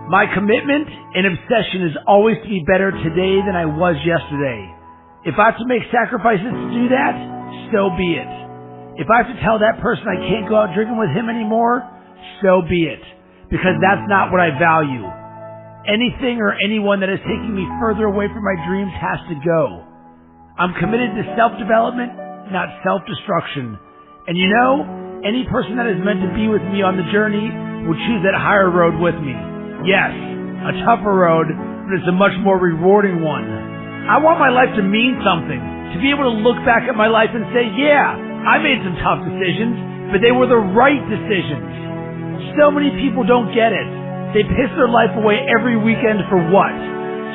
My commitment and obsession is always to be better today than I was yesterday. If I have to make sacrifices to do that, so be it. If I have to tell that person I can't go out drinking with him anymore, so be it. Because that's not what I value. Anything or anyone that is taking me further away from my dreams has to go. I'm committed to self-development, not self-destruction. And you know, any person that is meant to be with me on the journey will choose that higher road with me. Yes, a tougher road, but it's a much more rewarding one. I want my life to mean something, to be able to look back at my life and say, yeah, I made some tough decisions, but they were the right decisions. So many people don't get it. They piss their life away every weekend for what?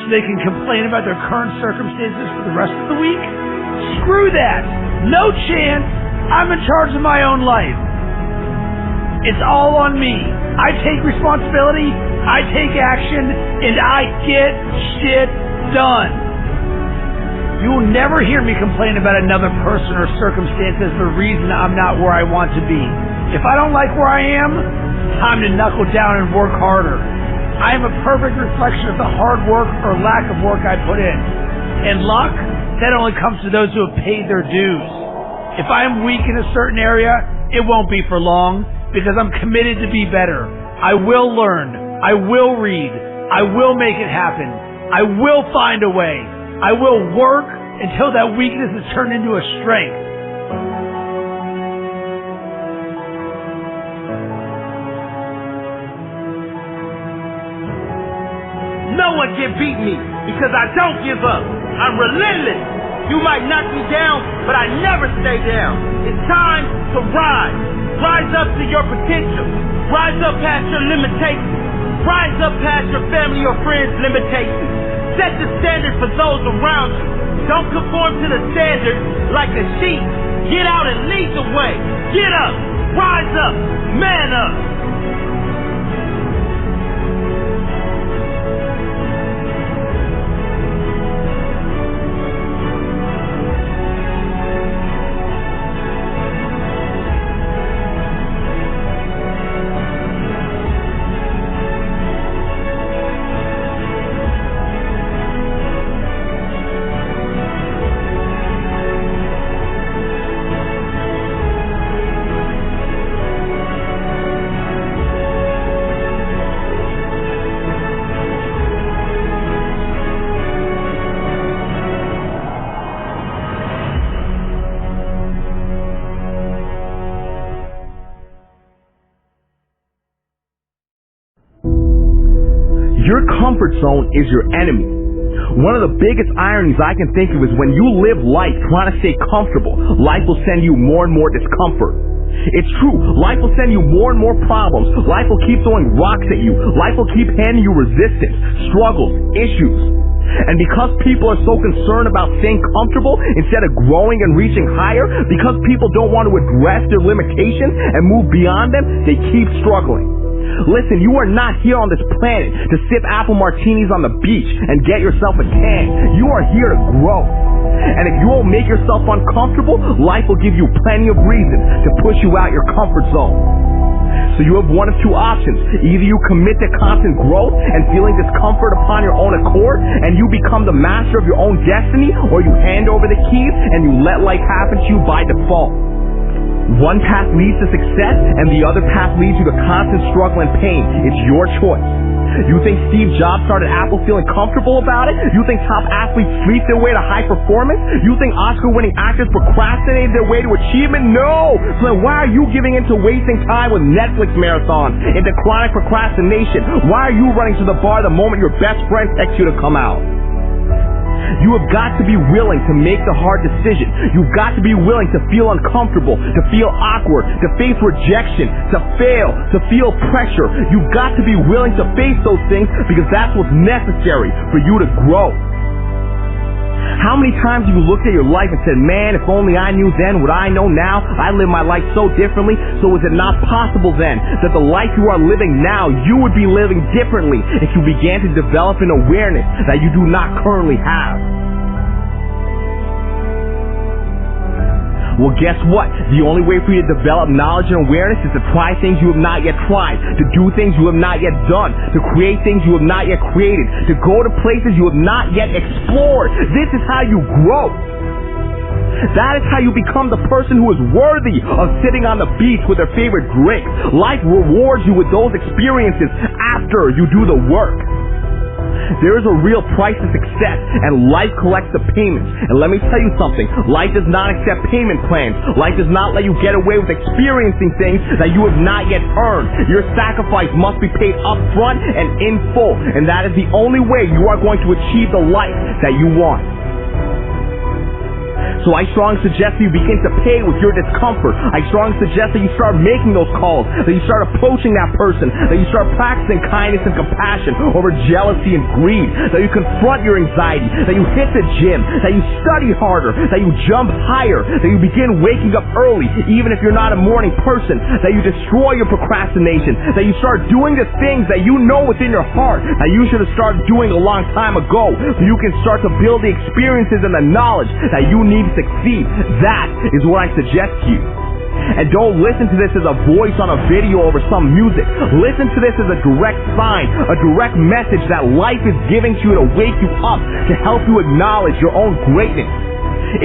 So they can complain about their current circumstances for the rest of the week? Screw that! No chance! I'm in charge of my own life. It's all on me. I take responsibility, I take action, and I get shit done. You will never hear me complain about another person or circumstance as the reason I'm not where I want to be. If I don't like where I am, time to knuckle down and work harder. I am a perfect reflection of the hard work or lack of work I put in. And luck, that only comes to those who have paid their dues. If I am weak in a certain area, it won't be for long, because I'm committed to be better. I will learn. I will read. I will make it happen. I will find a way. I will work until that weakness is turned into a strength. No one can beat me because I don't give up. I'm relentless. You might knock me down, but I never stay down. It's time to rise. Rise up to your potential. Rise up past your limitations. Rise up past your family or friends' limitations. Set the standard for those around you. Don't conform to the standard like a sheep. Get out and lead the way. Get up. Rise up. Man up. Your comfort zone is your enemy. One of the biggest ironies I can think of is when you live life trying to stay comfortable, life will send you more and more discomfort. It's true, life will send you more and more problems. Life will keep throwing rocks at you. Life will keep handing you resistance, struggles, issues. And because people are so concerned about staying comfortable instead of growing and reaching higher, because people don't want to address their limitations and move beyond them, they keep struggling. Listen, you are not here on this planet to sip apple martinis on the beach and get yourself a tan. You are here to grow. And if you won't make yourself uncomfortable, life will give you plenty of reasons to push you out your comfort zone. So you have one of two options. Either you commit to constant growth and feeling discomfort upon your own accord, and you become the master of your own destiny, or you hand over the keys and you let life happen to you by default. One path leads to success, and the other path leads you to constant struggle and pain. It's your choice. You think Steve Jobs started Apple feeling comfortable about it? You think top athletes sleep their way to high performance? You think Oscar-winning actors procrastinated their way to achievement? No! So then why are you giving in to wasting time with Netflix marathons, into chronic procrastination? Why are you running to the bar the moment your best friend texts you to come out? You have got to be willing to make the hard decision. You've got to be willing to feel uncomfortable, to feel awkward, to face rejection, to fail, to feel pressure. You've got to be willing to face those things because that's what's necessary for you to grow. How many times have you looked at your life and said, man, if only I knew then what I know now, I live my life so differently, so is it not possible then that the life you are living now, you would be living differently if you began to develop an awareness that you do not currently have? Well, guess what? The only way for you to develop knowledge and awareness is to try things you have not yet tried, to do things you have not yet done, to create things you have not yet created, to go to places you have not yet explored. This is how you grow. That is how you become the person who is worthy of sitting on the beach with their favorite drink. Life rewards you with those experiences after you do the work. There is a real price to success, and life collects the payments. And let me tell you something, life does not accept payment plans. Life does not let you get away with experiencing things that you have not yet earned. Your sacrifice must be paid up front and in full, and that is the only way you are going to achieve the life that you want. So I strongly suggest that you begin to pay with your discomfort. I strongly suggest that you start making those calls, that you start approaching that person, that you start practicing kindness and compassion over jealousy and greed, that you confront your anxiety, that you hit the gym, that you study harder, that you jump higher, that you begin waking up early, even if you're not a morning person, that you destroy your procrastination, that you start doing the things that you know within your heart that you should have started doing a long time ago, so you can start to build the experiences and the knowledge that you need to succeed. That is what I suggest to you. And don't listen to this as a voice on a video over some music. Listen to this as a direct sign, a direct message that life is giving to you to wake you up, to help you acknowledge your own greatness.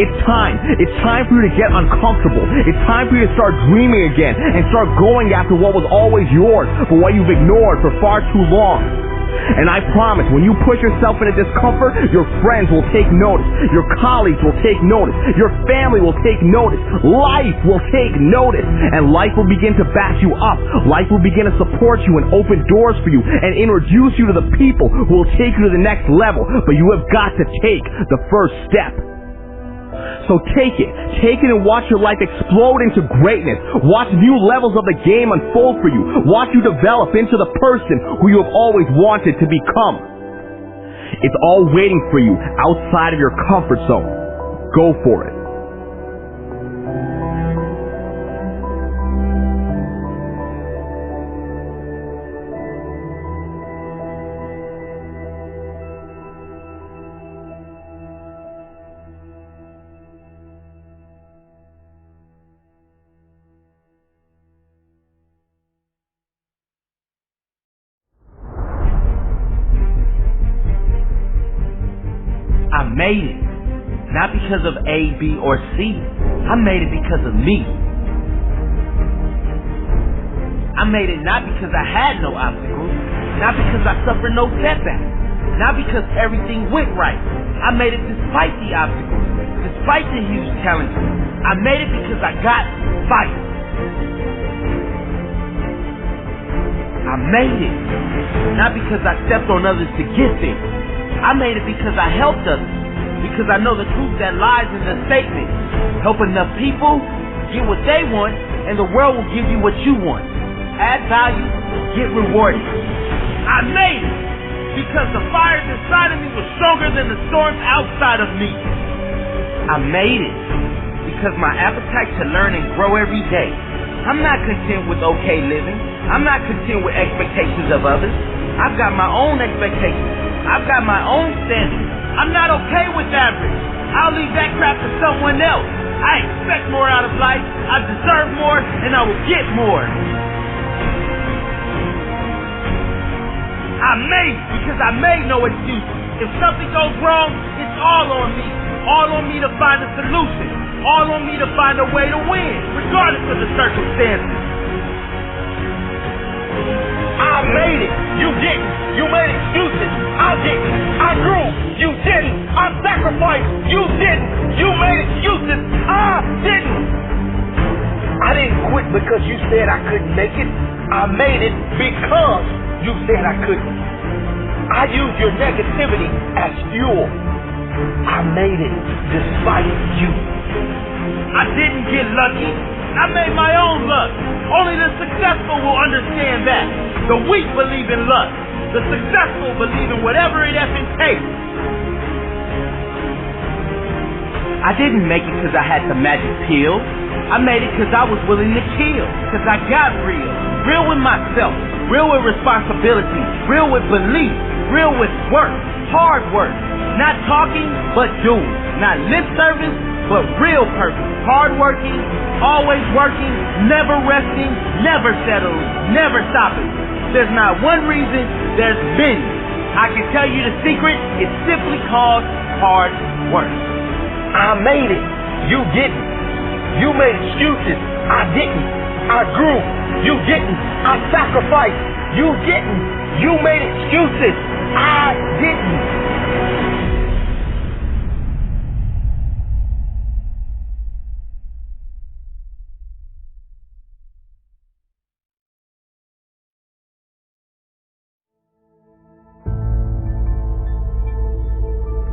It's time. It's time for you to get uncomfortable. It's time for you to start dreaming again and start going after what was always yours, but what you've ignored for far too long. And I promise, when you push yourself into discomfort, your friends will take notice, your colleagues will take notice, your family will take notice, life will take notice, and life will begin to back you up. Life will begin to support you and open doors for you and introduce you to the people who will take you to the next level. But you have got to take the first step. So take it and watch your life explode into greatness. Watch new levels of the game unfold for you. Watch you develop into the person who you have always wanted to become. It's all waiting for you outside of your comfort zone. Go for it. I made it. Not because of A, B, or C. I made it because of me. I made it not because I had no obstacles, not because I suffered no setbacks, not because everything went right. I made it despite the obstacles, despite the huge challenges. I made it because I got fight. I made it not because I stepped on others to get there. I made it because I helped others, because I know the truth that lies in the statement. Help enough people, get what they want, and the world will give you what you want. Add value, get rewarded. I made it because the fires inside of me were stronger than the storms outside of me. I made it because my appetite to learn and grow every day. I'm not content with okay living. I'm not content with expectations of others. I've got my own expectations. I've got my own standards. I'm not okay with average. I'll leave that crap to someone else. I expect more out of life. I deserve more, and I will get more. I made it because I made no excuses. If something goes wrong, it's all on me. All on me to find a solution. All on me to find a way to win, regardless of the circumstances. I made it. You didn't. You made excuses. I didn't. I grew. You didn't. I sacrificed. You didn't. You made excuses. I didn't. I didn't quit because you said I couldn't make it. I made it because you said I couldn't. I used your negativity as fuel. I made it despite you. I didn't get lucky. I made my own luck. Only the successful will understand that. The weak believe in luck. The successful believe in whatever it effing takes. I didn't make it because I had the magic pill. I made it because I was willing to kill. Because I got real. Real with myself. Real with responsibility. Real with belief. Real with work. Hard work. Not talking, but doing. Not lip service, but real purpose. Hardworking, always working, never resting, never settling, never stopping. There's not one reason, there's many. I can tell you the secret, it's simply called hard work. I made it. You didn't. You made excuses. I didn't. I grew. You didn't. I sacrificed. You didn't. You made excuses. I didn't.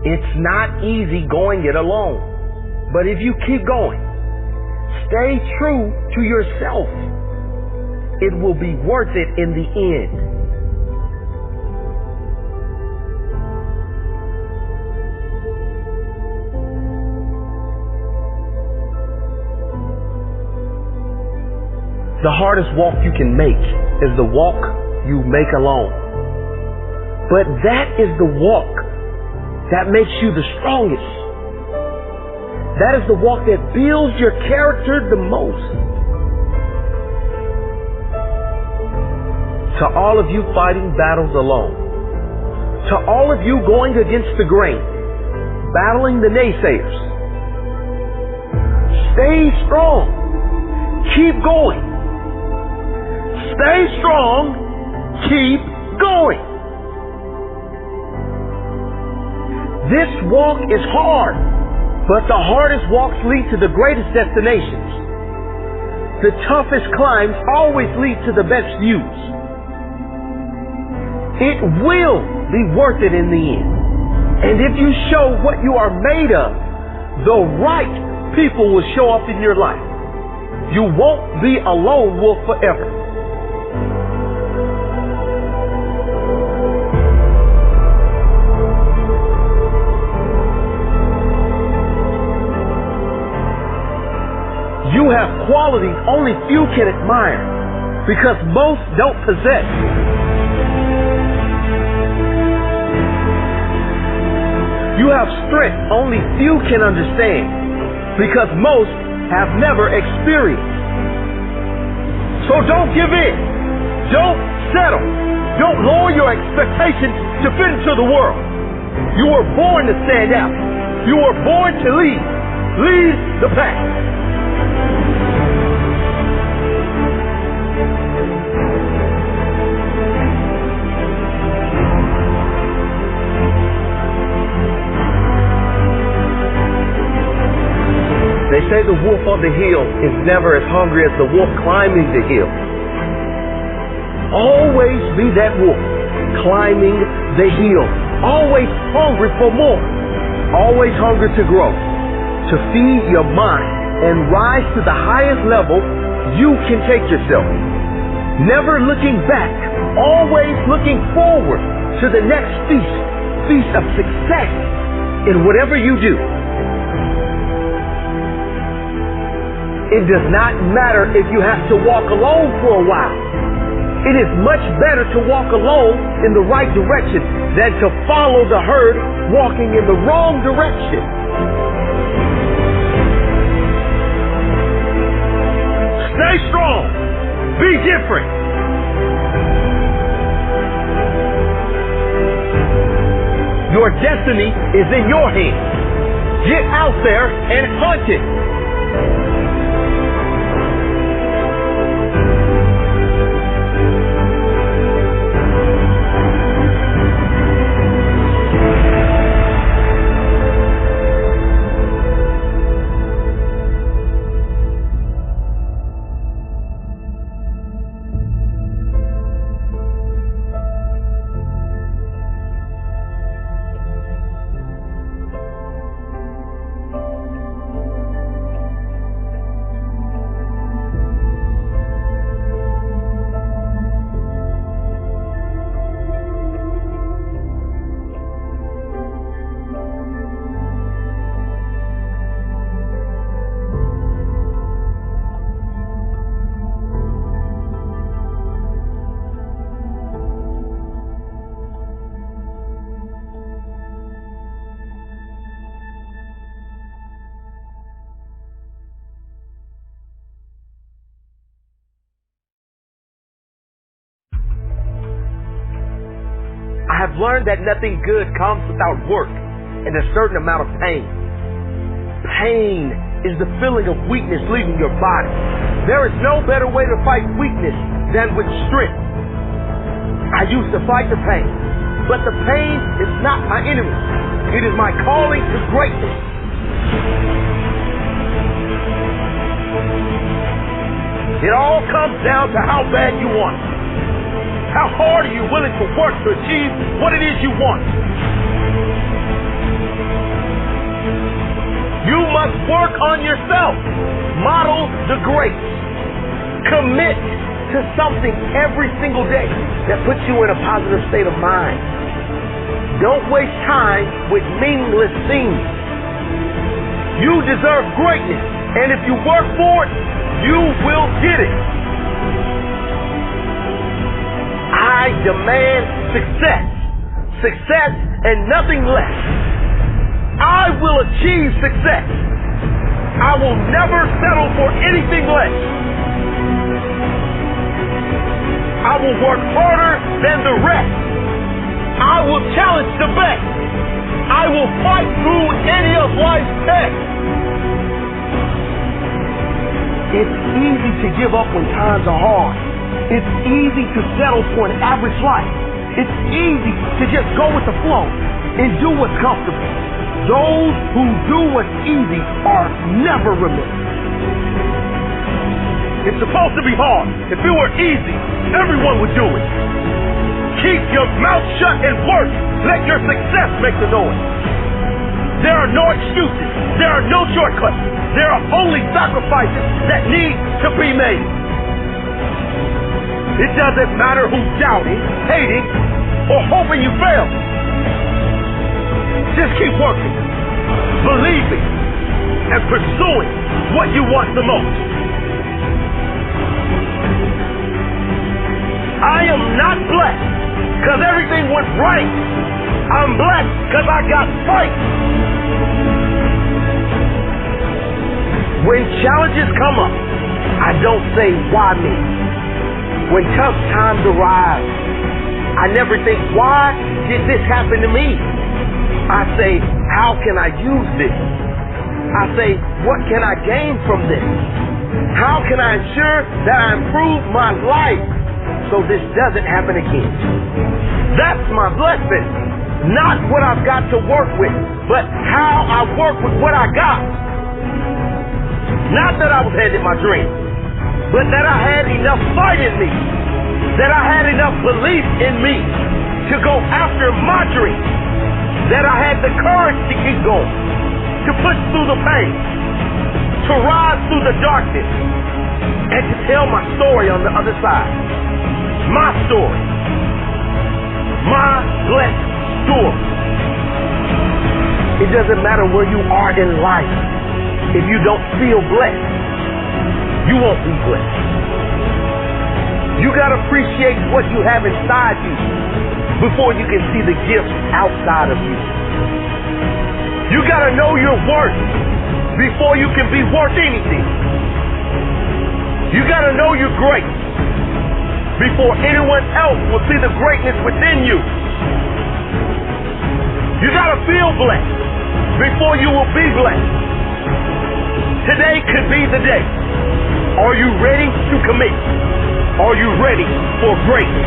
It's not easy going it alone. But if you keep going, stay true to yourself, it will be worth it in the end. The hardest walk you can make is the walk you make alone. But that is the walk that makes you the strongest. That is the walk that builds your character the most. To all of you fighting battles alone, to all of you going against the grain, battling the naysayers, stay strong. Keep going. Stay strong. Keep going. This walk is hard, but the hardest walks lead to the greatest destinations. The toughest climbs always lead to the best views. It will be worth it in the end. And if you show what you are made of, the right people will show up in your life. You won't be a lone wolf forever. You have qualities only few can admire because most don't possess. You have strength only few can understand because most have never experienced. So don't give in. Don't settle. Don't lower your expectations to fit into the world. You were born to stand out. You were born to lead. Lead the pack. They say the wolf on the hill is never as hungry as the wolf climbing the hill. Always be that wolf climbing the hill. Always hungry for more. Always hungry to grow. To feed your mind and rise to the highest level you can take yourself. Never looking back. Always looking forward to the next feast. Feast of success in whatever you do. It does not matter if you have to walk alone for a while. It is much better to walk alone in the right direction than to follow the herd walking in the wrong direction. Stay strong. Be different. Your destiny is in your hands. Get out there and hunt it. I've learned that nothing good comes without work and a certain amount of pain. Pain is the feeling of weakness leaving your body. There is no better way to fight weakness than with strength. I used to fight the pain, but the pain is not my enemy. It is my calling to greatness. It all comes down to how bad you want it. How hard are you willing to work to achieve what it is you want? You must work on yourself. Model the greats. Commit to something every single day that puts you in a positive state of mind. Don't waste time with meaningless things. You deserve greatness, and if you work for it, you will get it. I demand success. Success and nothing less. I will achieve success. I will never settle for anything less. I will work harder than the rest. I will challenge the best. I will fight through any of life's tests. It's easy to give up when times are hard. It's easy to settle for an average life. It's easy to just go with the flow and do what's comfortable. Those who do what's easy are never remembered. It's supposed to be hard. If it were easy, everyone would do it. Keep your mouth shut and work. Let your success make the noise. There are no excuses. There are no shortcuts. There are only sacrifices that need to be made. It doesn't matter who's doubting, hating, or hoping you fail. Just keep working, believing, and pursuing what you want the most. I am not blessed because everything went right. I'm blessed because I got fight. When challenges come up, I don't say, why me? When tough times arise, I never think, why did this happen to me? I say, how can I use this? I say, what can I gain from this? How can I ensure that I improve my life so this doesn't happen again? That's my blessing. Not what I've got to work with, but how I work with what I got. Not that I was headed my dream, but that I had enough fight in me, that I had enough belief in me to go after my dream, that I had the courage to keep going, to push through the pain, to rise through the darkness, and to tell my story on the other side. My story. My blessed story. It doesn't matter where you are in life. If you don't feel blessed, you won't be blessed. You gotta appreciate what you have inside you before you can see the gifts outside of you. You gotta know your worth before you can be worth anything. You gotta know you're great before anyone else will see the greatness within you. You gotta feel blessed before you will be blessed. Today could be the day. Are you ready to commit? Are you ready for greatness?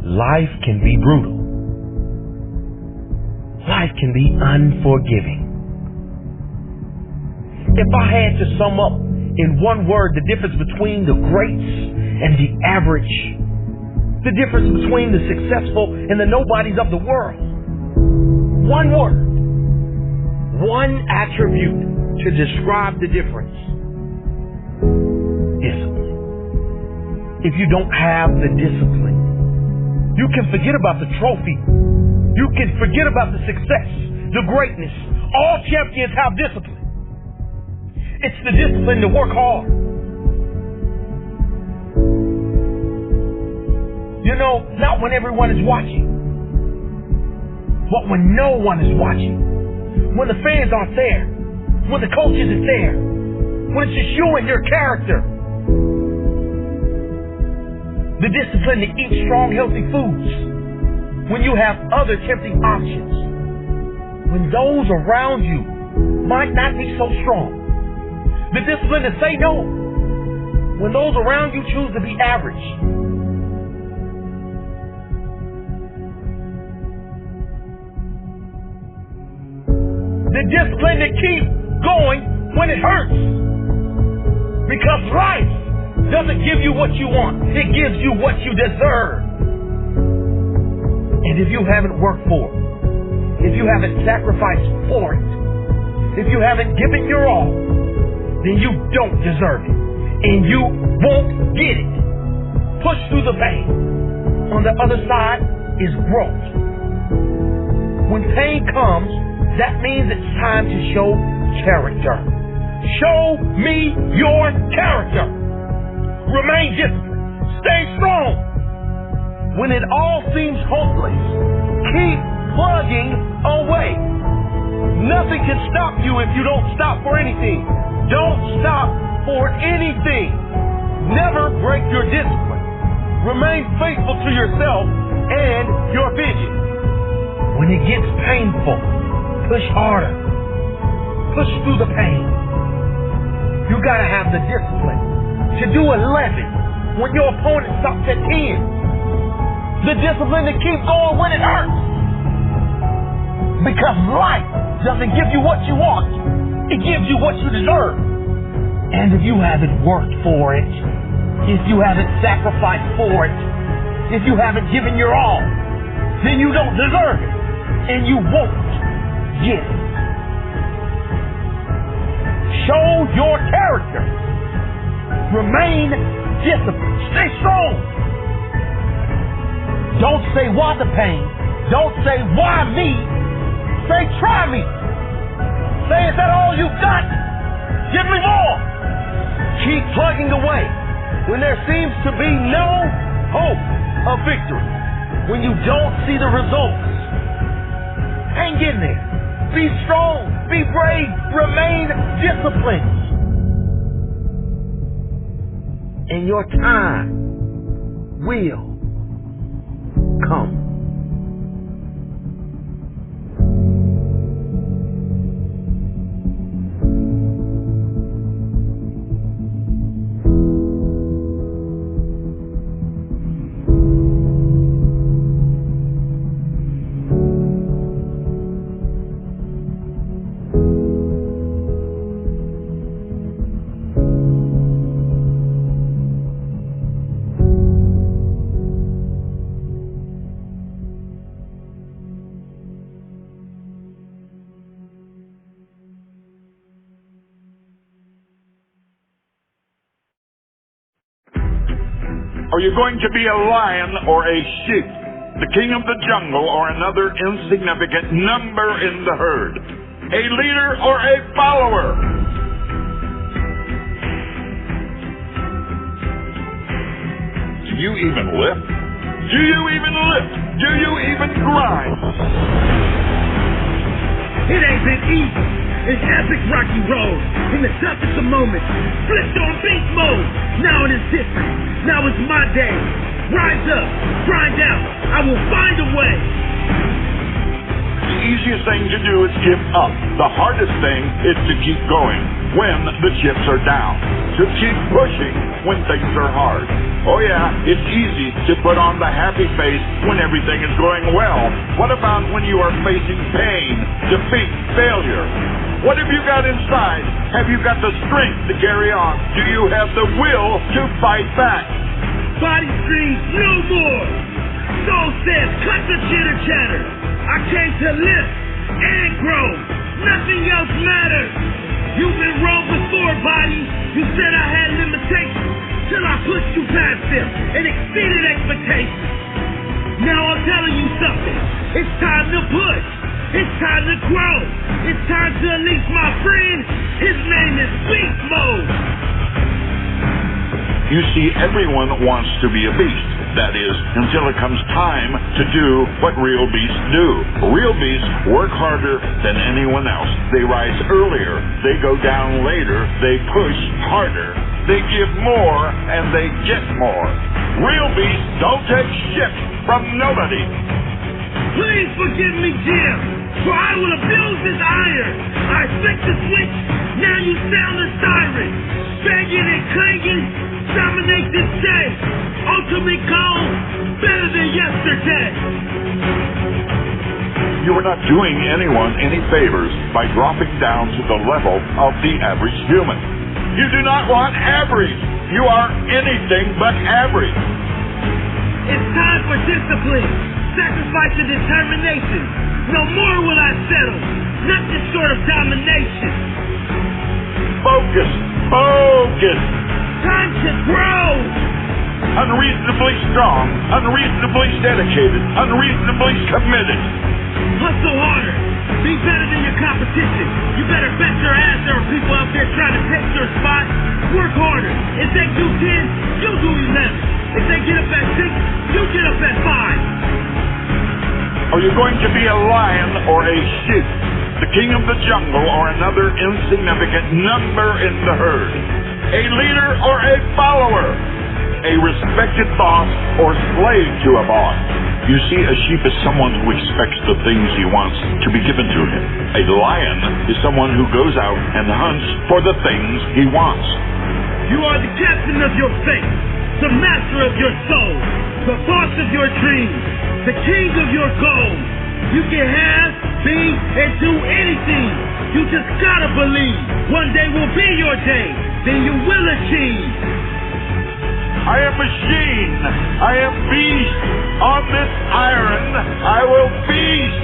Life can be brutal. Life can be unforgiving. If I had to sum up in one word the difference between the greats and the average, the difference between the successful and the nobodies of the world, one word, one attribute to describe the difference: discipline. If you don't have the discipline, you can forget about the trophy. You can forget about the success, the greatness. All champions have discipline. It's the discipline to work hard. You know, not when everyone is watching, but when no one is watching. when the fans aren't there, when the coach isn't there, when it's just you and your character. The discipline to eat strong, healthy foods when you have other tempting options. When those around you might not be so strong. The discipline to say no when those around you choose to be average. The discipline to keep going when it hurts. Because life doesn't give you what you want. It gives you what you deserve. And if you haven't worked for it, if you haven't sacrificed for it, if you haven't given your all, then you don't deserve it. And you won't get it. Push through the pain. On the other side is growth. When pain comes, that means it's time to show character. Show me your character. Remain disciplined. Stay strong. When it all seems hopeless, keep plugging away. Nothing can stop you if you don't stop for anything. Don't stop for anything. Never break your discipline. Remain faithful to yourself and your vision. When it gets painful, push harder. Push through the pain. You gotta have the discipline to do 11 when your opponent stops at 10. The discipline to keep going when it hurts. Because life doesn't give you what you want. It gives you what you deserve. And if you haven't worked for it, if you haven't sacrificed for it, if you haven't given your all, then you don't deserve it. And you won't get it. Show your character. Remain disciplined. Stay strong. Don't say why the pain. Don't say why me. Say try me. Say, is that all you got? Give me more. Keep plugging away when there seems to be no hope of victory. When you don't see the results. Hang in there. Be strong. Be brave. Remain disciplined. And your time will come. Are you going to be a lion or a sheep? The king of the jungle or another insignificant number in the herd? A leader or a follower? Do you even lift? Do you even lift? Do you even grind? It ain't been easy. It's epic rocky road. In the toughest of moments, flipped on beast mode. Now it is different. Now it's my day. Rise up, grind out. I will find a way. The easiest thing to do is give up. The hardest thing is to keep going when the chips are down. To keep pushing when things are hard. Oh yeah, it's easy to put on the happy face when everything is going well. What about when you are facing pain, defeat, failure? What have you got inside? Have you got the strength to carry on? Do you have the will to fight back? Body screams, no more. Soul says, cut the chitter chatter. I came to live and grow. Nothing else matters. You've been wrong before, body. You said I had limitations till I pushed you past them and exceeded expectations. Now I'm telling you something. It's time to push. It's time to grow. It's time to unleash my friend. His name is Beast Mode. You see, everyone wants to be a beast. That is, until it comes time to do what real beasts do. Real beasts work harder than anyone else. They rise earlier. They go down later. They push harder. They give more, and they get more. Real beasts don't take shit from nobody. Please forgive me, Jim, for I will abuse this iron. I flicked the switch, now you sound the siren. Banging and clanging, dominate this day. Ultimate goal, better than yesterday. You are not doing anyone any favors by dropping down to the level of the average human. You do not want average. You are anything but average. It's time for discipline, sacrifice and determination. No more will I settle, nothing short of domination. Focus, focus. Time to grow. Unreasonably strong, unreasonably dedicated, unreasonably committed. Hustle harder. Be better than your competition. You better bet your ass there are people out there trying to take your spot. Work harder. If they do 10, you do 11. If they get up at 6, you get up at 5. Are you going to be a lion or a sheep? The king of the jungle or another insignificant number in the herd? A leader or a follower? A respected boss or slave to a boss? You see, a sheep is someone who expects the things he wants to be given to him. A lion is someone who goes out and hunts for the things he wants. You are the captain of your fate, the master of your soul, the boss of your dreams, the king of your goals. You can have, be, and do anything. You just gotta believe. One day will be your day. Then you will achieve. I am machine. I am beast. On this iron, I will feast.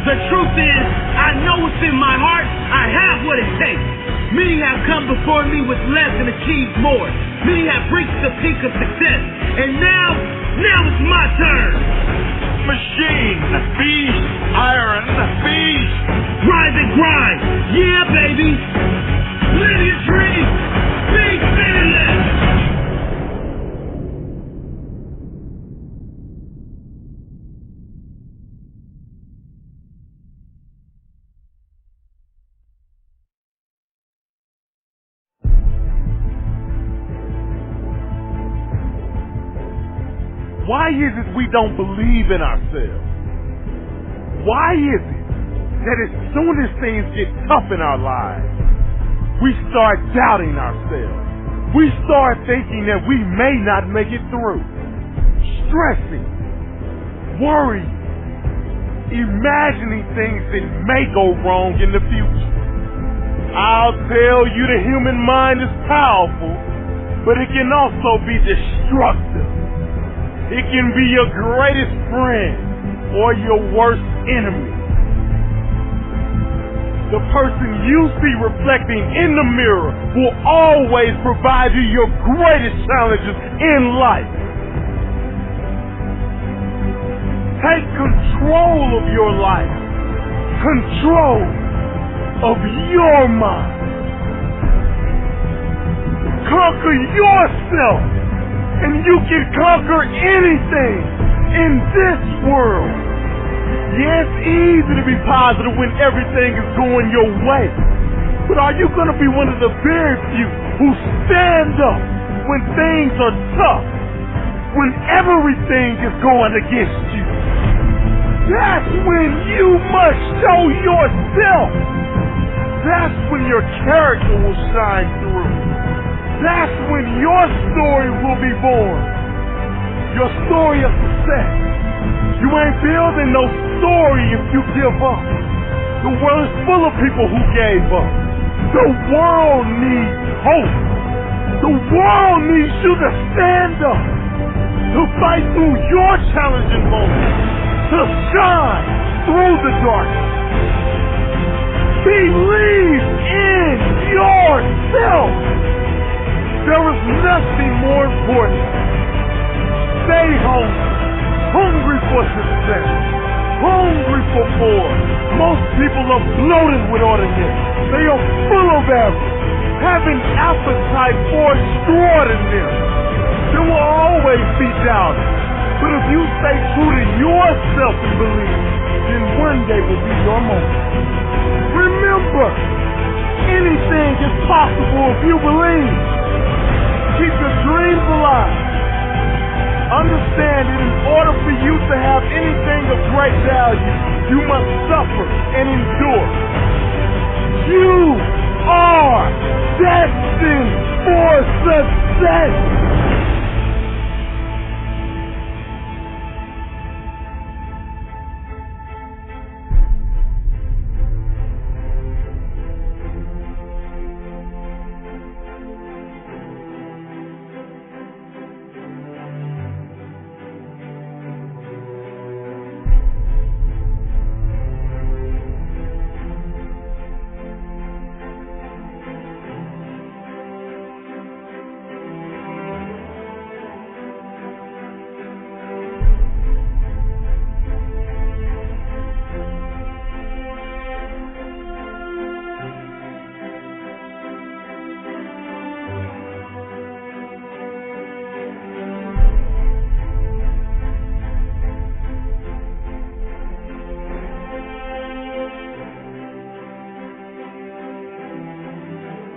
The truth is, I know what's in my heart. I have what it takes. Many have come before me with less and achieved more. Many have reached the peak of success. And now it's my turn. Machine, beast, iron, beast. Rise and grind. Yeah, baby. Live your dream. Be fearless. Why is it we don't believe in ourselves? Why is it that as soon as things get tough in our lives, we start doubting ourselves? We start thinking that we may not make it through. Stressing, worrying, imagining things that may go wrong in the future. I'll tell you, the human mind is powerful, but it can also be destructive. It can be your greatest friend or your worst enemy. The person you see reflecting in the mirror will always provide you your greatest challenges in life. Take control of your life. Control of your mind. Conquer yourself. And you can conquer anything in this world. Yeah, it's easy to be positive when everything is going your way. But are you going to be one of the very few who stand up when things are tough? When everything is going against you? That's when you must show yourself. That's when your character will shine through. That's when your story will be born. Your story of success. You ain't building no story if you give up. The world is full of people who gave up. The world needs hope. The world needs you to stand up, to fight through your challenging moments, to shine through the darkness. Believe in yourself. There is nothing more important. Stay hungry for success, hungry for more, Most people are bloated with ordinary. They are full of avarice, having appetite for extraordinary. There will always be doubt. But if you stay true to yourself and believe, then one day will be your moment. Remember, anything is possible if you believe. Keep your dreams alive. Understand that in order for you to have anything of great value, you must suffer and endure. You are destined for success.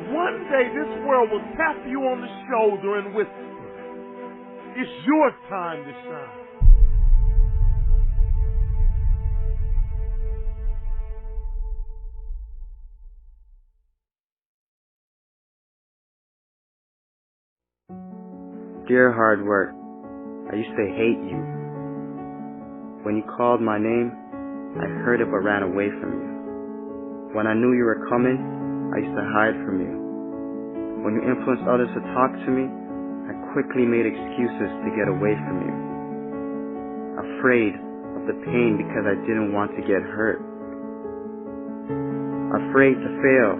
One day this world will tap you on the shoulder and whisper, it's your time to shine. Dear hard work, I used to hate you. When you called my name, I heard it but ran away from you. When I knew you were coming, I used to hide from you. When you influenced others to talk to me, I quickly made excuses to get away from you. Afraid of the pain because I didn't want to get hurt. Afraid to fail,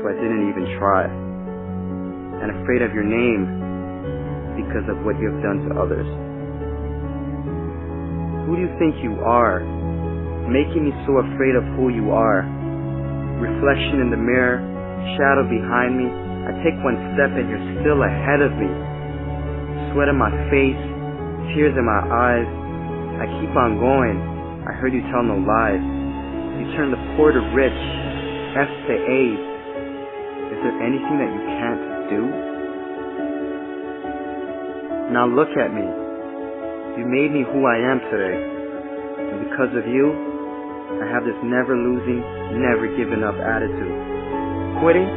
so I didn't even try. And afraid of your name because of what you have done to others. Who do you think you are? Making me so afraid of who you are. Reflection in the mirror, shadow behind me. I take one step and you're still ahead of me. Sweat on my face, tears in my eyes. I keep on going. I heard you tell no lies. You turn the poor to rich, F to A's. Is there anything that you can't do? Now look at me. You made me who I am today. And because of you, I have this never losing, never giving up attitude. Quitting?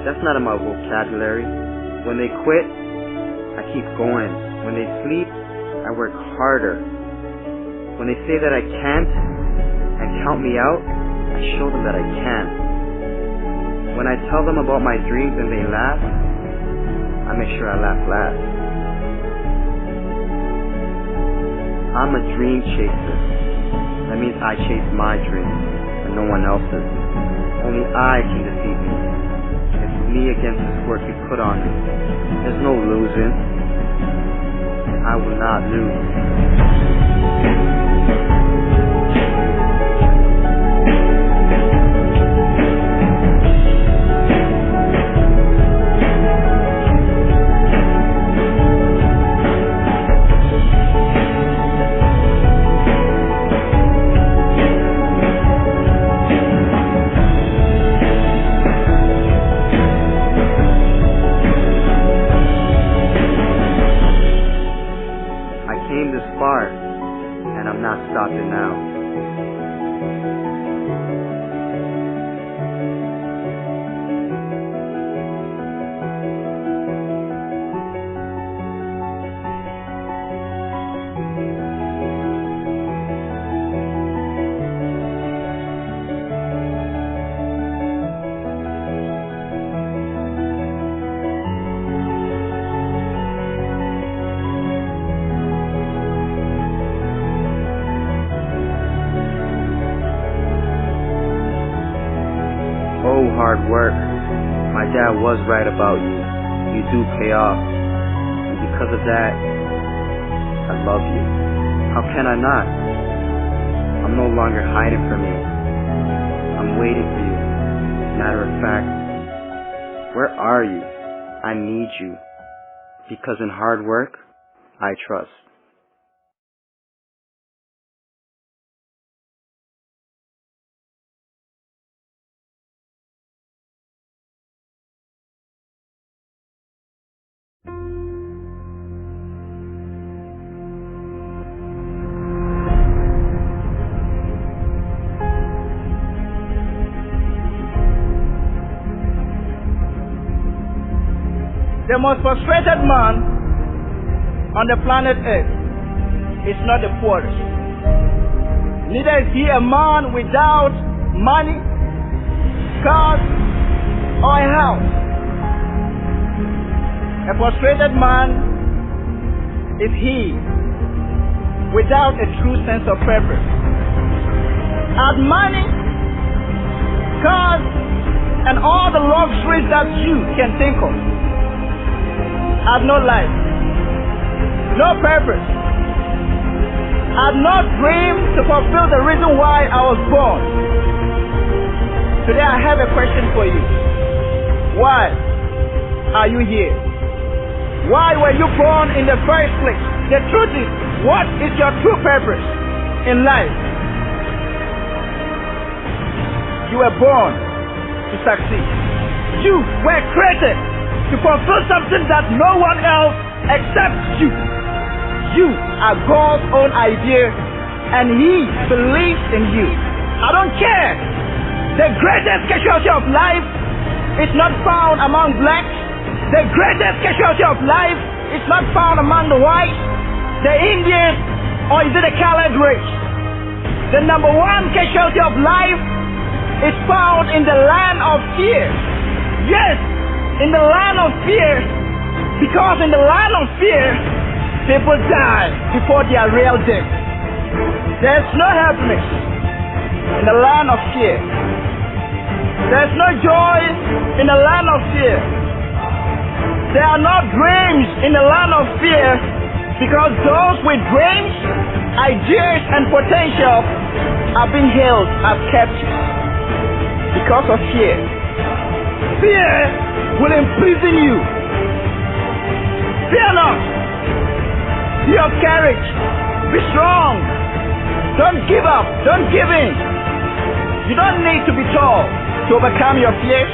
That's not in my vocabulary. When they quit, I keep going. When they sleep, I work harder. When they say that I can't and count me out, I show them that I can. When I tell them about my dreams and they laugh, I make sure I laugh last. I'm a dream chaser. That means I chase my dreams and no one else's. Only I can defeat me. It's me against this work you put on me. There's no losing. I will not lose. And I'm not stopping now. Oh, hard work. My dad was right about you. You do pay off. And because of that, I love you. How can I not? I'm no longer hiding from you. I'm waiting for you. Matter of fact, where are you? I need you. Because in hard work, I trust. The most frustrated man on the planet Earth is not the poorest. Neither is he a man without money, cars, or a house. A frustrated man is he without a true sense of purpose. As money, cars, and all the luxuries that you can think of have no life, no purpose, have no dream to fulfill the reason why I was born. Today I have a question for you. Why are you here? Why were you born in the first place? The truth is, what is your true purpose in life? You were born to succeed. You were created to fulfill something that no one else except you. You are God's own idea, and He believes in you. I don't care. The greatest casualty of life is not found among blacks. The greatest casualty of life is not found among the whites, the Indians, or is it the colored race? The number one casualty of life is found in the land of fear. Yes, in the land of fear, because in the land of fear, people die before their real death. There's no happiness in the land of fear. There's no joy in the land of fear. There are no dreams in the land of fear, because those with dreams, ideas, and potential are being held as captive because of fear. Fear will imprison you. Fear not. Be of courage. Be strong. Don't give up. Don't give in. You don't need to be tall to overcome your fears.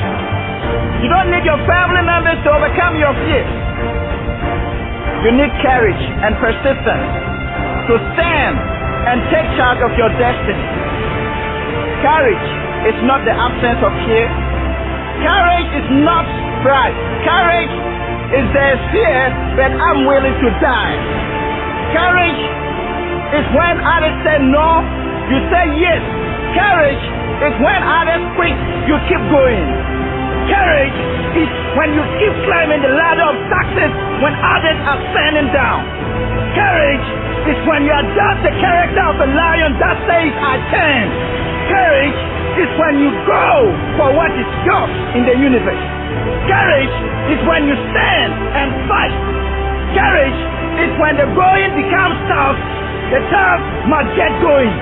You don't need your family members to overcome your fears. You need courage and persistence to stand and take charge of your destiny. Courage is not the absence of fear. Courage is not pride. Courage is there's fear, but I'm willing to die. Courage is when others say no, you say yes. Courage is when others quit, you keep going. Courage is when you keep climbing the ladder of success when others are standing down. Courage is when you adopt the character of a lion that says, I can. Courage is when you go for what is yours in the universe. Courage is when you stand and fight. Courage is when the going becomes tough, the tough must get going.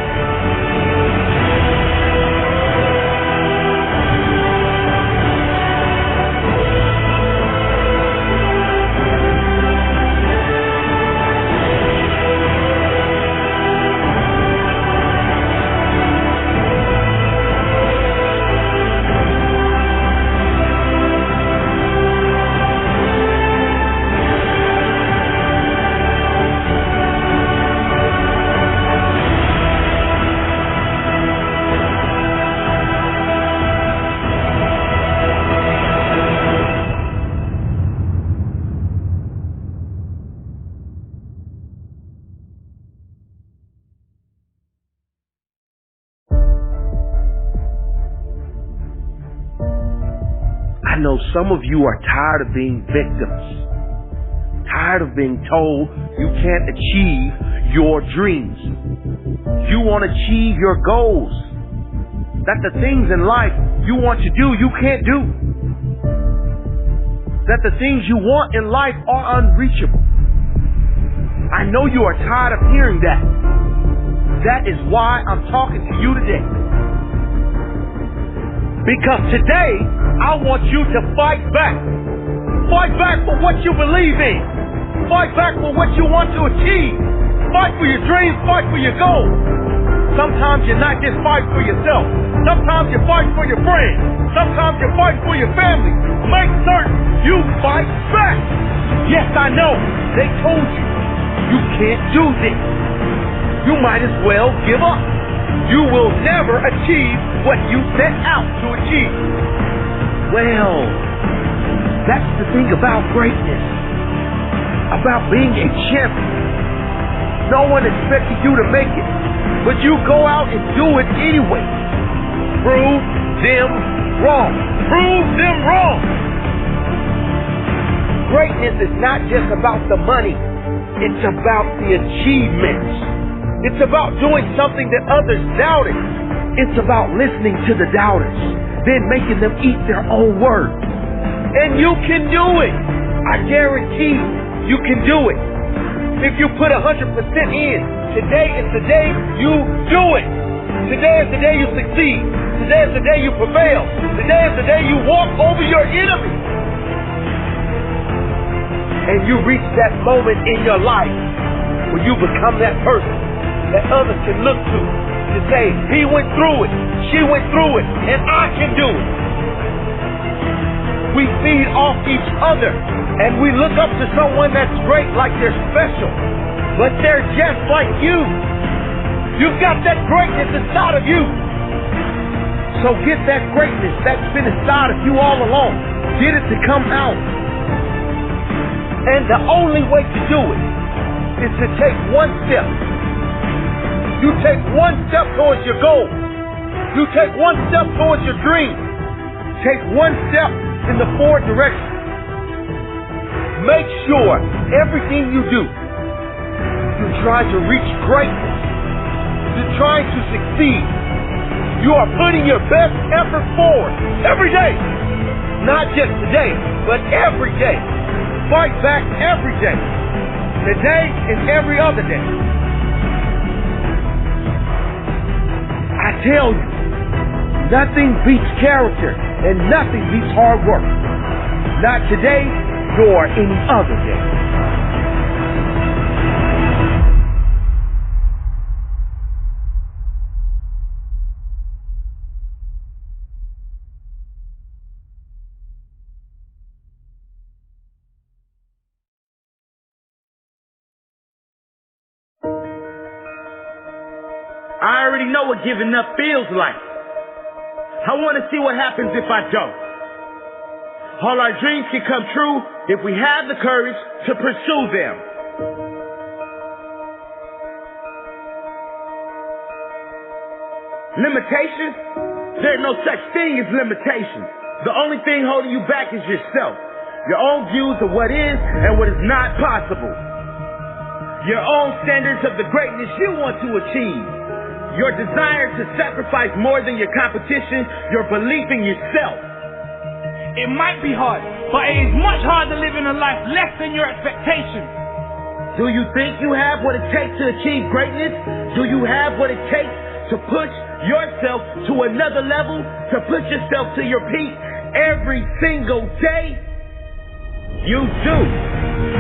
I know some of you are tired of being victims, tired of being told you can't achieve your dreams. You want to achieve your goals, that the things in life you want to do, you can't do, that the things you want in life are unreachable. I know you are tired of hearing that. That is why I'm talking to you today. Because today, I want you to fight back. Fight back for what you believe in. Fight back for what you want to achieve. Fight for your dreams, fight for your goals. Sometimes you're not just fighting for yourself. Sometimes you're fighting for your friends. Sometimes you're fighting for your family. Make certain you fight back. Yes, I know. They told you can't do this. You might as well give up. You will never achieve what you set out to achieve. Well, that's the thing about greatness. About being a champion. No one expected you to make it, but you go out and do it anyway. Prove them wrong. Prove them wrong. Greatness is not just about the money. It's about the achievements. It's about doing something that others doubted. It's about listening to the doubters, then making them eat their own words. And you can do it. I guarantee you can do it. If you put 100% in, today is the day you do it. Today is the day you succeed. Today is the day you prevail. Today is the day you walk over your enemy. And you reach that moment in your life where you become that person that others can look to say, he went through it, she went through it, and I can do it. We feed off each other, and we look up to someone that's great like they're special, but they're just like you. You've got that greatness inside of you. So get that greatness that's been inside of you all along. Get it to come out. And the only way to do it is to take one step. You take one step towards your goal. You take one step towards your dream. Take one step in the forward direction. Make sure everything you do, you try to reach greatness. You're trying to succeed. You are putting your best effort forward every day. Not just today, but every day. Fight back every day. Today and every other day. I tell you, nothing beats character and nothing beats hard work. Not today nor any other day. I already know what giving up feels like. I want to see what happens if I don't. All our dreams can come true if we have the courage to pursue them. Limitations? There's no such thing as limitations. The only thing holding you back is yourself. Your own views of what is and what is not possible. Your own standards of the greatness you want to achieve. Your desire to sacrifice more than your competition, your belief in yourself. It might be hard, but it is much harder living a life less than your expectations. Do you think you have what it takes to achieve greatness? Do you have what it takes to push yourself to another level? To push yourself to your peak every single day? You do.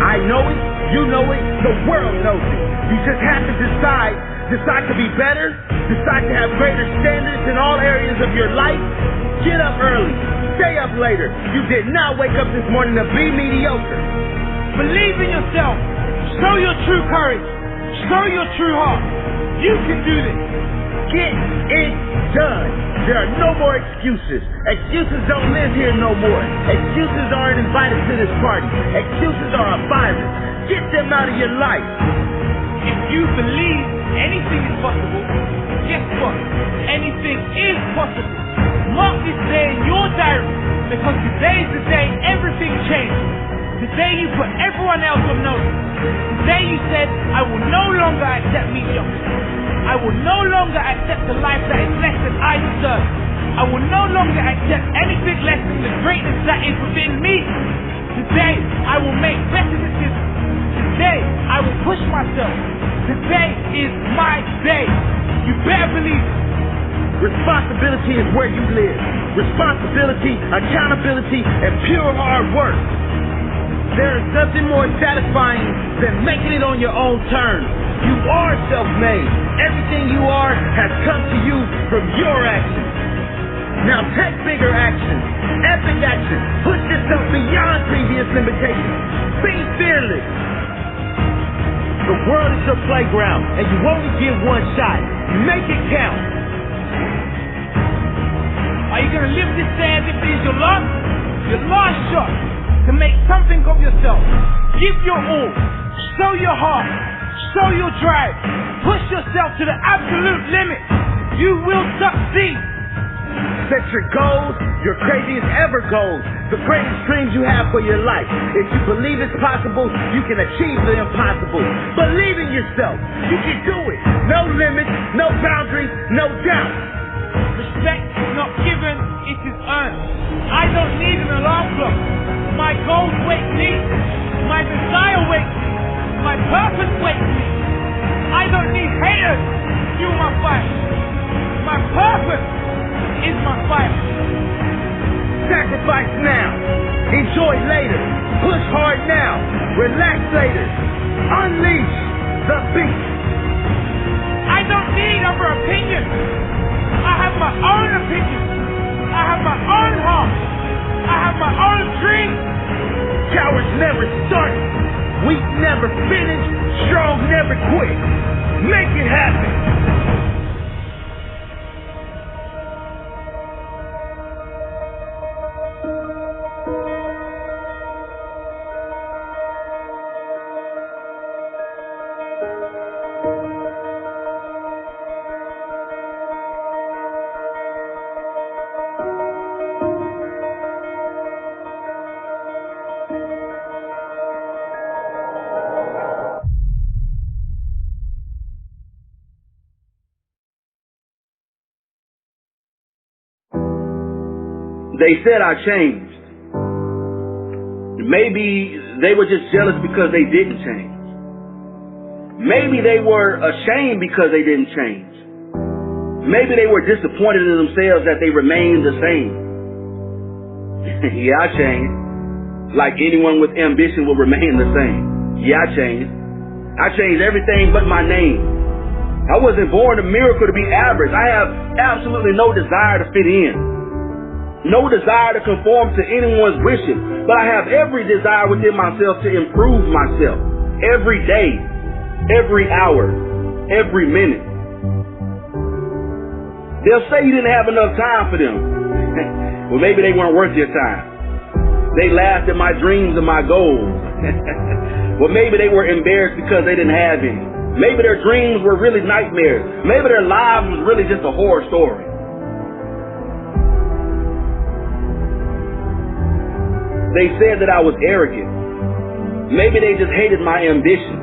I know it, you know it, the world knows it. You just have to decide to be better, decide to have greater standards in all areas of your life. Get up early, stay up later. You did not wake up this morning to be mediocre. Believe in yourself. Show your true courage. Show your true heart. You can do this. Get it done. There are no more excuses. Excuses don't live here no more. Excuses aren't invited to this party. Excuses are a virus. Get them out of your life. If you believe anything is possible, guess what? Anything is possible. Mark this day in your diary, because today is the day everything changes. Today you put everyone else on notice. Today you said, I will no longer accept mediocrity. I will no longer accept a life that is less than I deserve. I will no longer accept anything less than the greatness that is within me. Today I will make better decisions. Today I will push myself. Today is my day. You better believe it. Responsibility is where you live. Responsibility, accountability, and pure hard work. There is nothing more satisfying than making it on your own terms. You are self-made. Everything you are has come to you from your actions. Now take bigger action, epic action. Push yourself beyond previous limitations. Be fearless. The world is your playground, and you only get one shot. Make it count. Are you gonna live this day as if it is your last shot to make something of yourself? Give your all. Show your heart. Show your drive. Push yourself to the absolute limit. You will succeed. Set your goals, your craziest ever goals, the greatest dreams you have for your life. If you believe it's possible, you can achieve the impossible. Believe in yourself. You can do it. No limits, no boundaries, no doubt. Respect is not given, it is earned. I don't need an alarm clock. My goals wake me. My desire wakes me. My purpose wakes me. I don't need haters to fuel my fire. My purpose is my fire. Sacrifice now. Enjoy later. Push hard now. Relax later. Unleash the beast. I don't need other opinions. I have my own opinion. I have my own heart. I have my own dreams. Cowards never start. Weak never finish. Strong never quit. Make it happen. They said I changed. Maybe they were just jealous because they didn't change. Maybe they were ashamed because they didn't change. Maybe they were disappointed in themselves that they remained the same. Yeah, I changed. Like anyone with ambition will remain the same. Yeah, I changed. I changed everything but my name. I wasn't born a miracle to be average. I have absolutely no desire to fit in. No desire to conform to anyone's wishes, but I have every desire within myself to improve myself every day, every hour, every minute. They'll say you didn't have enough time for them. Well, maybe they weren't worth your time. They laughed at my dreams and my goals. Well, maybe they were embarrassed because they didn't have any. Maybe their dreams were really nightmares. Maybe their lives was really just a horror story. They said that I was arrogant. Maybe they just hated my ambition.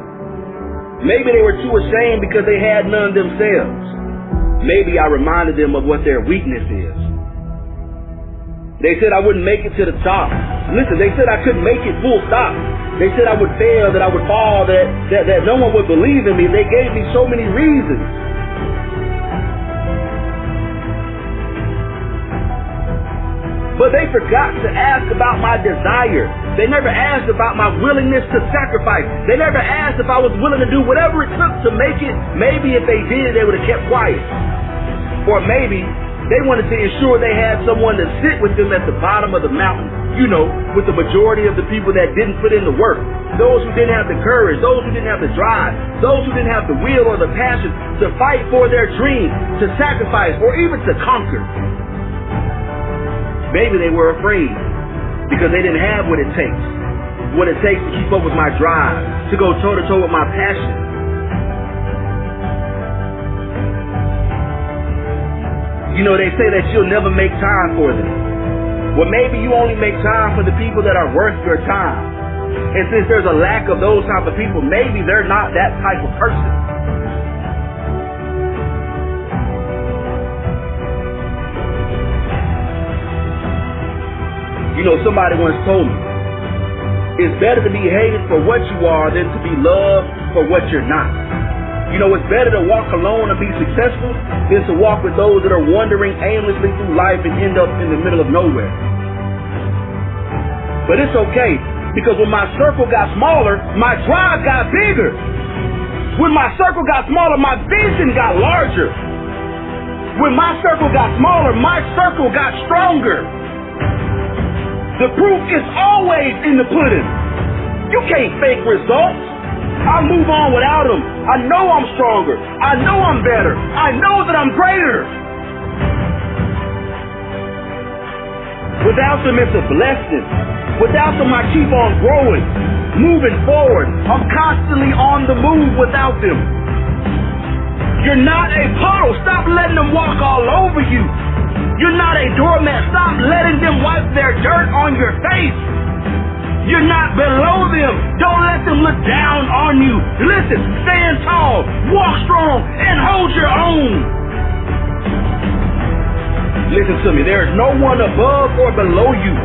Maybe they were too ashamed because they had none themselves. Maybe I reminded them of what their weakness is. They said I wouldn't make it to the top. Listen, they said I couldn't make it full stop. They said I would fail, that I would fall, that no one would believe in me. They gave me so many reasons. But they forgot to ask about my desire. They never asked about my willingness to sacrifice. They never asked if I was willing to do whatever it took to make it. Maybe if they did, they would have kept quiet. Or maybe they wanted to ensure they had someone to sit with them at the bottom of the mountain. You know, with the majority of the people that didn't put in the work. Those who didn't have the courage. Those who didn't have the drive. Those who didn't have the will or the passion to fight for their dreams, to sacrifice, or even to conquer. Maybe they were afraid because they didn't have what it takes to keep up with my drive, to go toe-to-toe with my passion. You know, they say that you'll never make time for them. Well, maybe you only make time for the people that are worth your time. And since there's a lack of those type of people, maybe they're not that type of person. You know, somebody once told me, it's better to be hated for what you are than to be loved for what you're not. You know, it's better to walk alone and be successful than to walk with those that are wandering aimlessly through life and end up in the middle of nowhere. But it's okay, because when my circle got smaller, my drive got bigger. When my circle got smaller, my vision got larger. When my circle got smaller, my circle got stronger. The proof is always in the pudding. You can't fake results. I move on without them. I know I'm stronger. I know I'm better. I know that I'm greater. Without them, it's a blessing. Without them, I keep on growing, moving forward. I'm constantly on the move without them. You're not a puddle. Stop letting them walk all over you. You're not a doormat. Stop letting them wipe their dirt on your face. You're not below them. Don't let them look down on you. Listen, stand tall, walk strong, and hold your own. Listen to me. There is no one above or below you.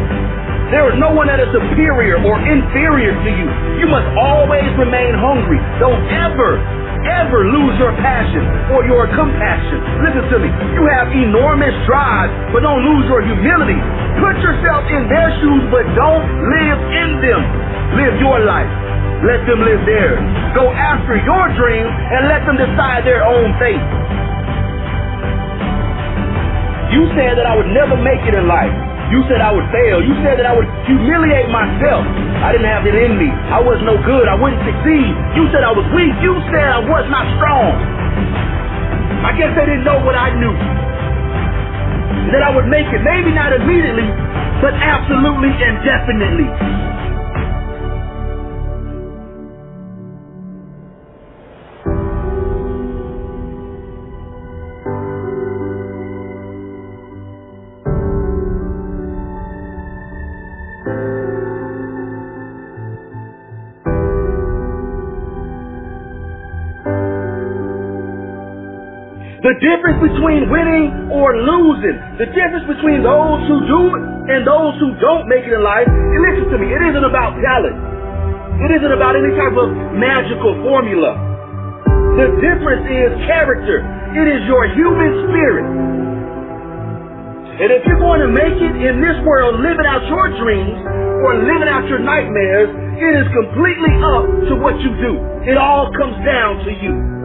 There is no one that is superior or inferior to you. You must always remain hungry. Don't ever lose your passion or your compassion. Listen to me. You have enormous drive, but don't lose your humility. Put yourself in their shoes, but don't live in them. Live your life. Let them live theirs. Go after your dreams and let them decide their own fate. You said that I would never make it in life. You said I would fail. You said that I would humiliate myself. I didn't have it in me. I was no good. I wouldn't succeed. You said I was weak. You said I was not strong. I guess they didn't know what I knew. That I would make it. Maybe not immediately, but absolutely and definitely. The difference between winning or losing, the difference between those who do and those who don't make it in life, and listen to me, it isn't about talent. It isn't about any type of magical formula. The difference is character. It is your human spirit. And if you're going to make it in this world, living out your dreams or living out your nightmares, it is completely up to what you do. It all comes down to you.